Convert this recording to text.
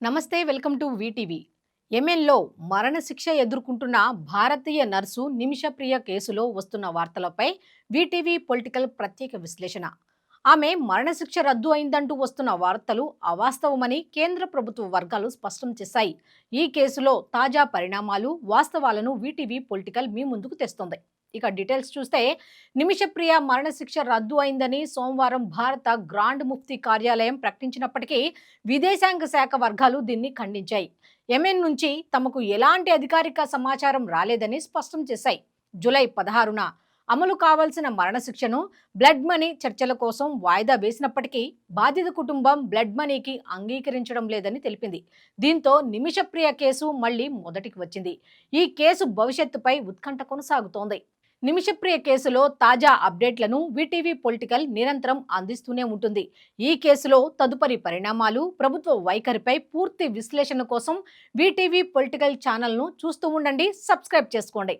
నమస్తే welcome to VTV. యెమెన్లో మరణశిక్ష ఎదుర్కొంటున్న భారతీయ నర్సు నిమిషప్రియ కేసులో వస్తున్న వార్తలపై వీటీవీ పొలిటికల్ ప్రత్యేక విశ్లేషణ. ఆమె మరణశిక్ష రద్దు అయిందంటూ వస్తున్న వార్తలు అవాస్తవమని కేంద్ర ప్రభుత్వ వర్గాలు స్పష్టం చేశాయి. ఈ కేసులో తాజా పరిణామాలు, వాస్తవాలను వీటీవీ పొలిటికల్ మీ ముందుకు తెస్తోంది. ఇక డీటెయిల్స్ చూస్తే, నిమిషప్రియ మరణశిక్ష రద్దు అయిందని సోమవారం భారత గ్రాండ్ ముఫ్తీ కార్యాలయం ప్రకటించినప్పటికీ విదేశాంగ శాఖ వర్గాలు దీన్ని ఖండించాయి. యెమెన్ నుంచి తమకు ఎలాంటి అధికారిక సమాచారం రాలేదని స్పష్టం చేశాయి. జూలై 16న అమలు కావాల్సిన మరణశిక్షను బ్లడ్ మనీ చర్చల కోసం వాయిదా వేసినప్పటికీ బాధిత కుటుంబం బ్లడ్ మనీకి అంగీకరించడం లేదని తెలిపింది. దీంతో నిమిషప్రియ కేసు మళ్లీ మొదటికి వచ్చింది. ఈ కేసు భవిష్యత్తుపై ఉత్కంఠ కొనసాగుతోంది. నిమిషప్రియ కేసులో తాజా అప్డేట్లను వీటీవీ పొలిటికల్ నిరంతరం అందిస్తూనే ఉంటుంది. ఈ కేసులో తదుపరి పరిణామాలు, ప్రభుత్వ వైఖరిపై పూర్తి విశ్లేషణ కోసం వీటీవీ పొలిటికల్ ఛానల్ను చూస్తూ ఉండండి. సబ్స్క్రైబ్ చేసుకోండి.